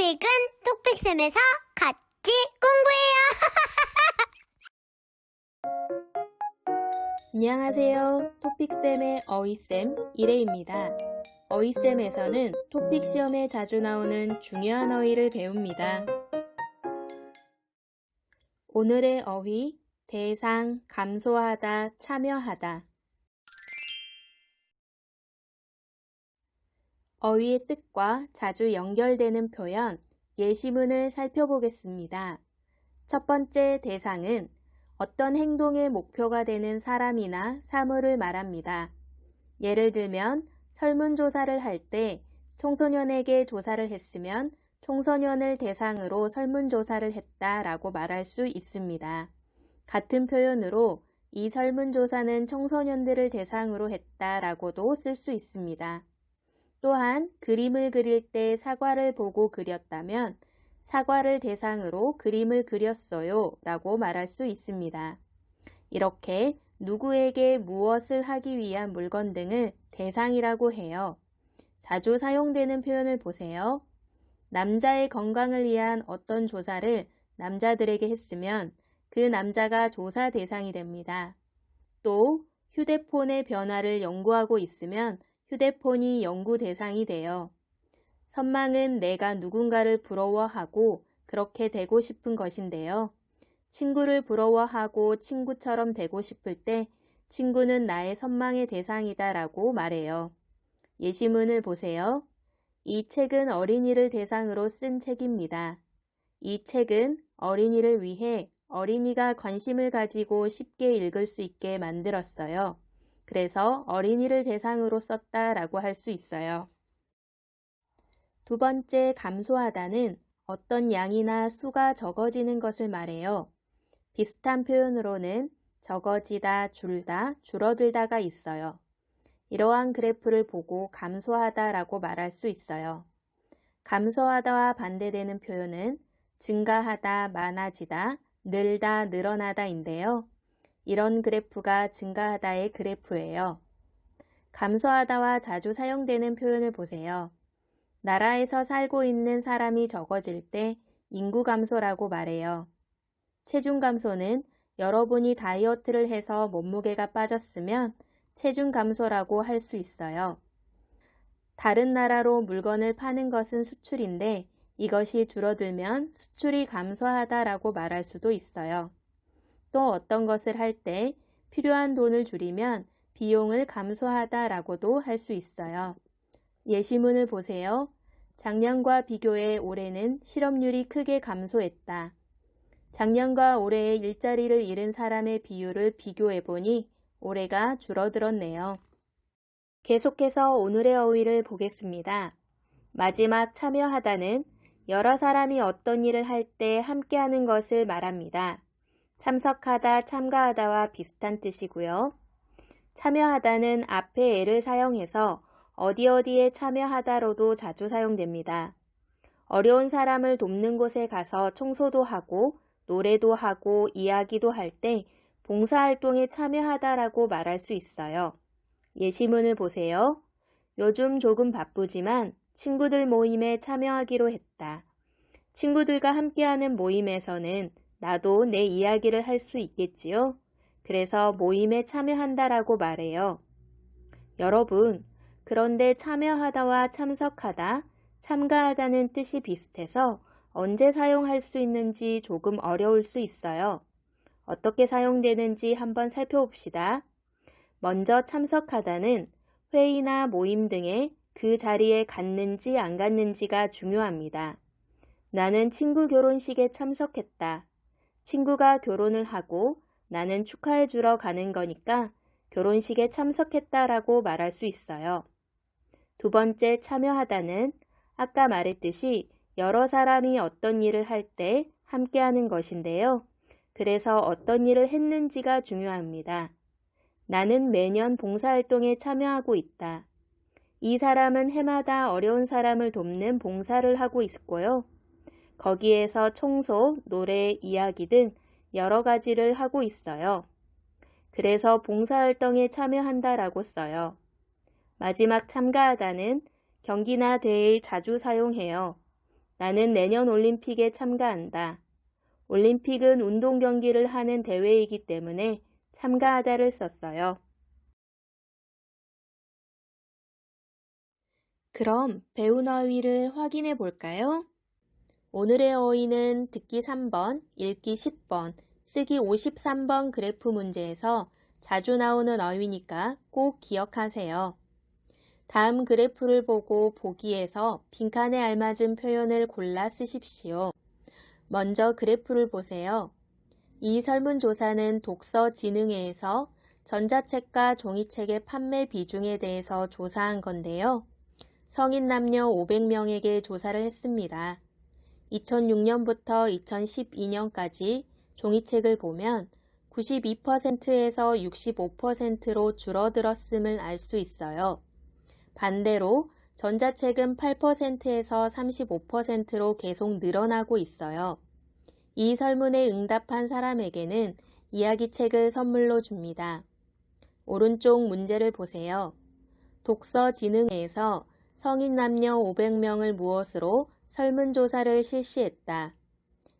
토픽은 토픽쌤에서 같이 공부해요. 안녕하세요. 토픽쌤의 어휘쌤 이래입니다. 어휘쌤에서는 토픽 시험에 자주 나오는 중요한 어휘를 배웁니다. 오늘의 어휘, 대상, 감소하다, 참여하다. 어휘의 뜻과 자주 연결되는 표현, 예시문을 살펴보겠습니다. 첫 번째 대상은 어떤 행동의 목표가 되는 사람이나 사물을 말합니다. 예를 들면 설문조사를 할 때 청소년에게 조사를 했으면 청소년을 대상으로 설문조사를 했다라고 말할 수 있습니다. 같은 표현으로 이 설문조사는 청소년들을 대상으로 했다라고도 쓸 수 있습니다. 또한 그림을 그릴 때 사과를 보고 그렸다면 사과를 대상으로 그림을 그렸어요 라고 말할 수 있습니다. 이렇게 누구에게 무엇을 하기 위한 물건 등을 대상이라고 해요. 자주 사용되는 표현을 보세요. 남자의 건강을 위한 어떤 조사를 남자들에게 했으면 그 남자가 조사 대상이 됩니다. 또 휴대폰의 변화를 연구하고 있으면 휴대폰이 연구 대상이 돼요. 선망은 내가 누군가를 부러워하고 그렇게 되고 싶은 것인데요. 친구를 부러워하고 친구처럼 되고 싶을 때 친구는 나의 선망의 대상이다 라고 말해요. 예시문을 보세요. 이 책은 어린이를 대상으로 쓴 책입니다. 이 책은 어린이를 위해 어린이가 관심을 가지고 쉽게 읽을 수 있게 만들었어요. 그래서 어린이를 대상으로 썼다라고 할 수 있어요. 두 번째 감소하다는 어떤 양이나 수가 적어지는 것을 말해요. 비슷한 표현으로는 적어지다, 줄다, 줄어들다가 있어요. 이러한 그래프를 보고 감소하다라고 말할 수 있어요. 감소하다와 반대되는 표현은 증가하다, 많아지다, 늘다, 늘어나다인데요. 이런 그래프가 증가하다의 그래프예요. 감소하다와 자주 사용되는 표현을 보세요. 나라에서 살고 있는 사람이 적어질 때 인구 감소라고 말해요. 체중 감소는 여러분이 다이어트를 해서 몸무게가 빠졌으면 체중 감소라고 할 수 있어요. 다른 나라로 물건을 파는 것은 수출인데 이것이 줄어들면 수출이 감소하다라고 말할 수도 있어요. 또 어떤 것을 할 때 필요한 돈을 줄이면 비용을 감소하다라고도 할 수 있어요. 예시문을 보세요. 작년과 비교해 올해는 실업률이 크게 감소했다. 작년과 올해의 일자리를 잃은 사람의 비율을 비교해보니 올해가 줄어들었네요. 계속해서 오늘의 어휘를 보겠습니다. 마지막 참여하다는 여러 사람이 어떤 일을 할 때 함께하는 것을 말합니다. 참석하다, 참가하다와 비슷한 뜻이고요. 참여하다는 앞에 애를 사용해서 어디에 참여하다로도 자주 사용됩니다. 어려운 사람을 돕는 곳에 가서 청소도 하고 노래도 하고 이야기도 할 때 봉사활동에 참여하다라고 말할 수 있어요. 예시문을 보세요. 요즘 조금 바쁘지만 친구들 모임에 참여하기로 했다. 친구들과 함께하는 모임에서는 나도 내 이야기를 할 수 있겠지요? 그래서 모임에 참여한다라고 말해요. 여러분, 그런데 참여하다와 참석하다, 참가하다는 뜻이 비슷해서 언제 사용할 수 있는지 조금 어려울 수 있어요. 어떻게 사용되는지 한번 살펴봅시다. 먼저 참석하다는 회의나 모임 등에 그 자리에 갔는지 안 갔는지가 중요합니다. 나는 친구 결혼식에 참석했다. 친구가 결혼을 하고 나는 축하해 주러 가는 거니까 결혼식에 참석했다라고 말할 수 있어요. 두 번째 참여하다는 아까 말했듯이 여러 사람이 어떤 일을 할 때 함께하는 것인데요. 그래서 어떤 일을 했는지가 중요합니다. 나는 매년 봉사활동에 참여하고 있다. 이 사람은 해마다 어려운 사람을 돕는 봉사를 하고 있고요. 거기에서 청소, 노래, 이야기 등 여러 가지를 하고 있어요. 그래서 봉사활동에 참여한다라고 써요. 마지막 참가하다는 경기나 대회에 자주 사용해요. 나는 내년 올림픽에 참가한다. 올림픽은 운동 경기를 하는 대회이기 때문에 참가하다를 썼어요. 그럼 배운 어휘를 확인해 볼까요? 오늘의 어휘는 듣기 3번, 읽기 10번, 쓰기 53번 그래프 문제에서 자주 나오는 어휘니까 꼭 기억하세요. 다음 그래프를 보고 보기에서 빈칸에 알맞은 표현을 골라 쓰십시오. 먼저 그래프를 보세요. 이 설문조사는 독서진흥회에서 전자책과 종이책의 판매 비중에 대해서 조사한 건데요. 성인 남녀 500명에게 조사를 했습니다. 2006년부터 2012년까지 종이책을 보면 92%에서 65%로 줄어들었음을 알 수 있어요. 반대로 전자책은 8%에서 35%로 계속 늘어나고 있어요. 이 설문에 응답한 사람에게는 이야기책을 선물로 줍니다. 오른쪽 문제를 보세요. 독서진흥회에서 성인 남녀 500명을 무엇으로 설문조사를 실시했다.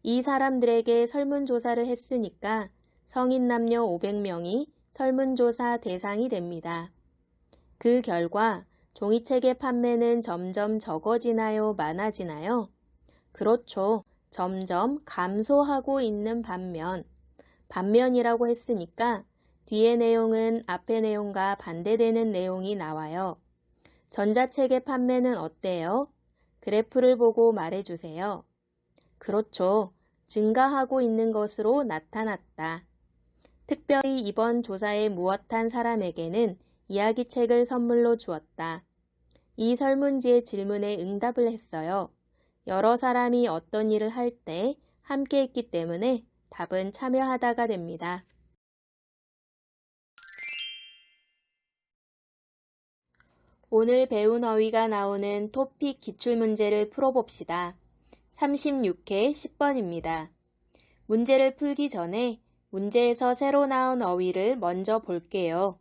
이 사람들에게 설문조사를 했으니까 성인 남녀 500명이 설문조사 대상이 됩니다. 그 결과 종이책의 판매는 점점 적어지나요? 많아지나요? 그렇죠. 점점 감소하고 있는 반면이라고 했으니까 뒤의 내용은 앞의 내용과 반대되는 내용이 나와요. 전자책의 판매는 어때요? 그래프를 보고 말해주세요. 그렇죠. 증가하고 있는 것으로 나타났다. 특별히 이번 조사에 무엇한 사람에게는 이야기책을 선물로 주었다. 이 설문지의 질문에 응답을 했어요. 여러 사람이 어떤 일을 할 때 함께 했기 때문에 답은 참여하다가 됩니다. 오늘 배운 어휘가 나오는 토픽 기출문제를 풀어봅시다. 36회 10번입니다. 문제를 풀기 전에 문제에서 새로 나온 어휘를 먼저 볼게요.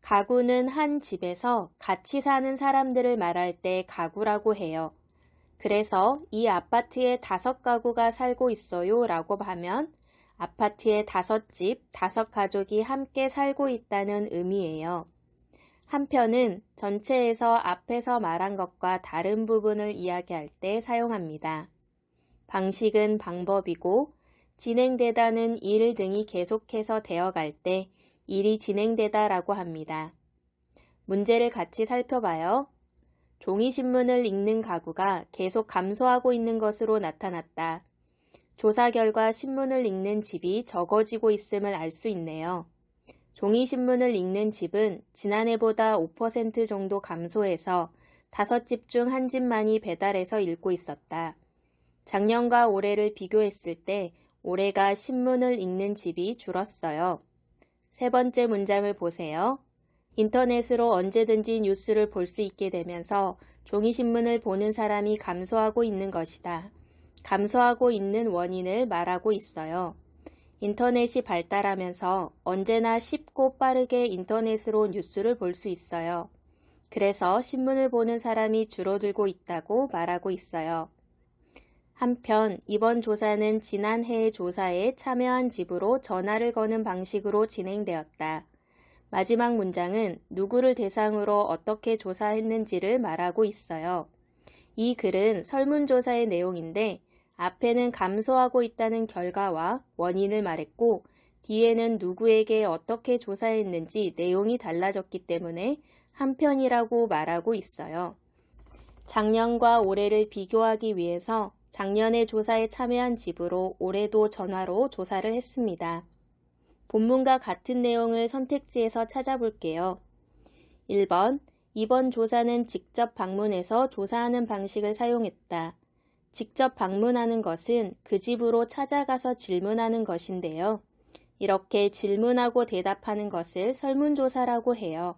가구는 한 집에서 같이 사는 사람들을 말할 때 가구라고 해요. 그래서 이 아파트에 5가구가 살고 있어요 라고 하면 아파트에 5집, 5가족이 함께 살고 있다는 의미예요. 한편은 전체에서 앞에서 말한 것과 다른 부분을 이야기할 때 사용합니다. 방식은 방법이고 진행되다는 일 등이 계속해서 되어갈 때 일이 진행되다라고 합니다. 문제를 같이 살펴봐요. 종이신문을 읽는 가구가 계속 감소하고 있는 것으로 나타났다. 조사 결과 신문을 읽는 집이 적어지고 있음을 알 수 있네요. 종이신문을 읽는 집은 지난해보다 5% 정도 감소해서 5집 중 1집만이 배달해서 읽고 있었다. 작년과 올해를 비교했을 때 올해가 신문을 읽는 집이 줄었어요. 세 번째 문장을 보세요. 인터넷으로 언제든지 뉴스를 볼 수 있게 되면서 종이신문을 보는 사람이 감소하고 있는 것이다. 감소하고 있는 원인을 말하고 있어요. 인터넷이 발달하면서 언제나 쉽고 빠르게 인터넷으로 뉴스를 볼 수 있어요. 그래서 신문을 보는 사람이 줄어들고 있다고 말하고 있어요. 한편 이번 조사는 지난해의 조사에 참여한 집으로 전화를 거는 방식으로 진행되었다. 마지막 문장은 누구를 대상으로 어떻게 조사했는지를 말하고 있어요. 이 글은 설문조사의 내용인데 앞에는 감소하고 있다는 결과와 원인을 말했고 뒤에는 누구에게 어떻게 조사했는지 내용이 달라졌기 때문에 한편이라고 말하고 있어요. 작년과 올해를 비교하기 위해서 작년에 조사에 참여한 집으로 올해도 전화로 조사를 했습니다. 본문과 같은 내용을 선택지에서 찾아볼게요. 1번, 이번 조사는 직접 방문해서 조사하는 방식을 사용했다. 직접 방문하는 것은 그 집으로 찾아가서 질문하는 것인데요. 이렇게 질문하고 대답하는 것을 설문조사라고 해요.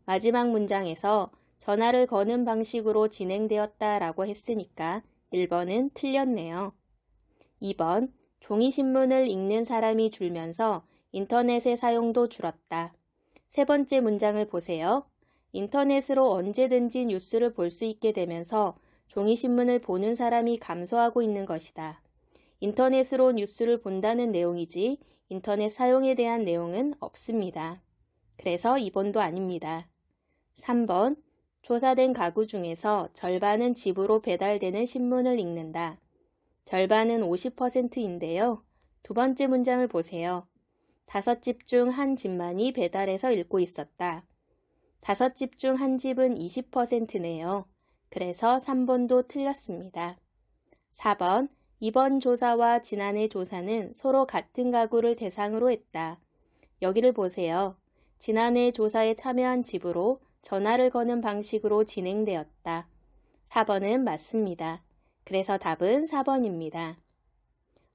마지막 문장에서 전화를 거는 방식으로 진행되었다라고 했으니까 1번은 틀렸네요. 2번, 종이신문을 읽는 사람이 줄면서 인터넷의 사용도 줄었다. 세 번째 문장을 보세요. 인터넷으로 언제든지 뉴스를 볼 수 있게 되면서 종이신문을 보는 사람이 감소하고 있는 것이다. 인터넷으로 뉴스를 본다는 내용이지 인터넷 사용에 대한 내용은 없습니다. 그래서 2번도 아닙니다. 3번, 조사된 가구 중에서 절반은 집으로 배달되는 신문을 읽는다. 절반은 50%인데요. 두 번째 문장을 보세요. 5집 중 한 집만이 배달해서 읽고 있었다. 5집 중 한 집은 20%네요. 그래서 3번도 틀렸습니다. 4번, 이번 조사와 지난해 조사는 서로 같은 가구를 대상으로 했다. 여기를 보세요. 지난해 조사에 참여한 집으로 전화를 거는 방식으로 진행되었다. 4번은 맞습니다. 그래서 답은 4번입니다.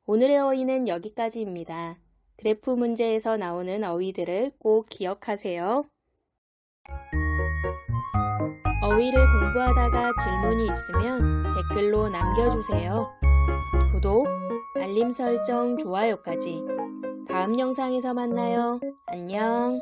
오늘의 어휘는 여기까지입니다. 그래프 문제에서 나오는 어휘들을 꼭 기억하세요. 어휘를 공부하다가 질문이 있으면 댓글로 남겨주세요. 구독, 알림 설정, 좋아요까지. 다음 영상에서 만나요. 안녕.